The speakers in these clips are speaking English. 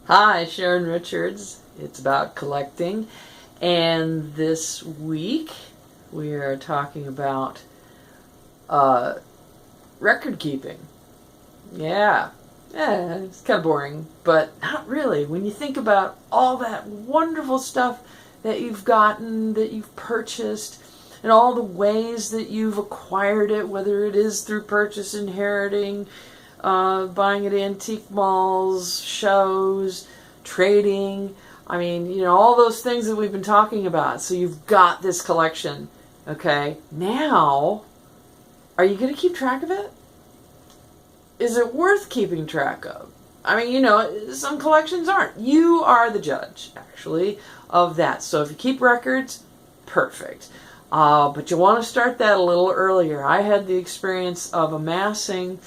Hi, Sharon Richards. It's about collecting, and this week we are talking about record keeping. Yeah, it's kind of boring, but not really. When you think about all that wonderful stuff that you've gotten, that you've purchased, and all the ways that you've acquired it, whether it is through purchase, inheriting, buying at antique malls, shows, trading. I mean, all those things that we've been talking about. So you've got this collection. Okay, now, are you going to keep track of it? Is it worth keeping track of? I mean, some collections aren't. You are the judge, actually, of that. So if you keep records, perfect. But you want to start that a little earlier. I had the experience of amassing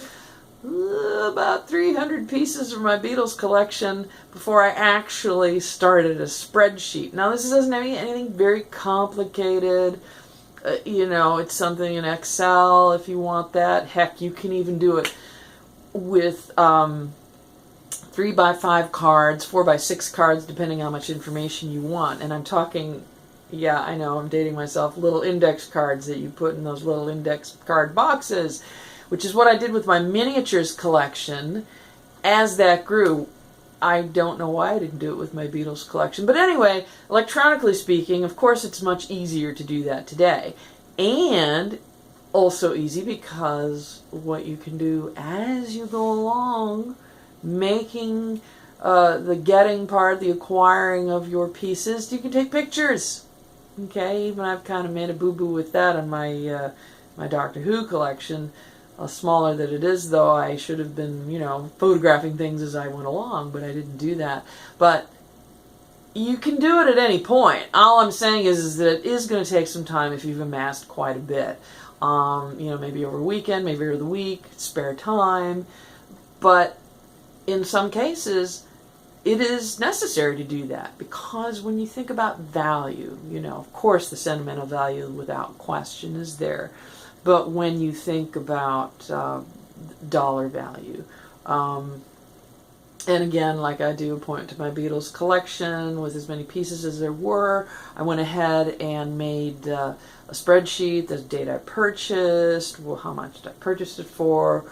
about 300 pieces of my Beatles collection before I actually started a spreadsheet. Now, this doesn't have anything very complicated. It's something in Excel if you want that. Heck, you can even do it with 3x5 cards, 4x6 cards, depending on how much information you want. And I'm talking, yeah, I know, I'm dating myself, little index cards that you put in those little index card boxes, which is what I did with my miniatures collection. As that grew, I don't know why I didn't do it with my Beatles collection. But anyway, electronically speaking, of course it's much easier to do that today. And also easy because what you can do as you go along, making the getting part, the acquiring of your pieces, you can take pictures. Okay, even I've kind of made a boo-boo with that on my my Doctor Who collection. Smaller than it is, though, I should have been, photographing things as I went along, but I didn't do that. But you can do it at any point. All I'm saying is that it is going to take some time if you've amassed quite a bit. Maybe over a weekend, maybe over the week, spare time. But in some cases, it is necessary to do that because when you think about value, of course the sentimental value without question is there. But when you think about dollar value, and again, like I do point to my Beatles collection with as many pieces as there were, I went ahead and made a spreadsheet, the date I purchased, how much I purchased it for,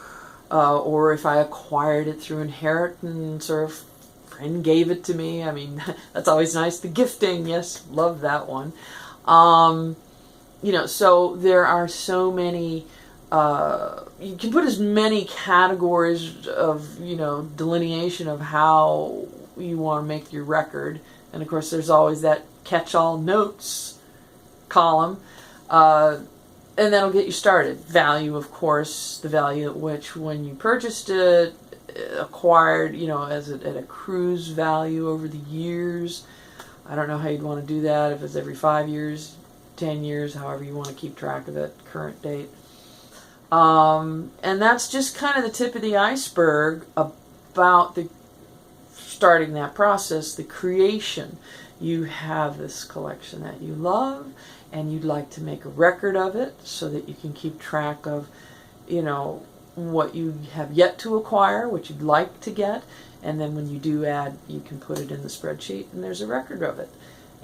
or if I acquired it through inheritance or a friend gave it to me. I mean, that's always nice. The gifting, yes, love that one. So there are so many, you can put as many categories of, delineation of how you want to make your record. And of course, there's always that catch-all notes column. And that'll get you started. Value, of course, the value at which when you purchased it, acquired, as at a cruise value over the years. I don't know how you'd want to do that, if it's every 5 years, 10 years, however you want to keep track of it, current date. And that's just kind of the tip of the iceberg about starting that process, the creation. You have this collection that you love, and you'd like to make a record of it so that you can keep track of, what you have yet to acquire, what you'd like to get, and then when you do add, you can put it in the spreadsheet, and there's a record of it.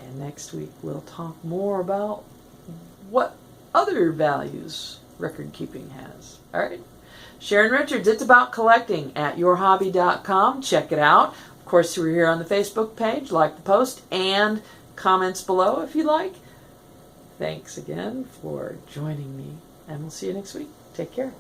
And next week we'll talk more about what other values record keeping has. All right. Sharon Richards, it's about collecting at yourhobby.com. Check it out. Of course, we're here on the Facebook page. Like the post and comments below if you like. Thanks again for joining me, and we'll see you next week. Take care.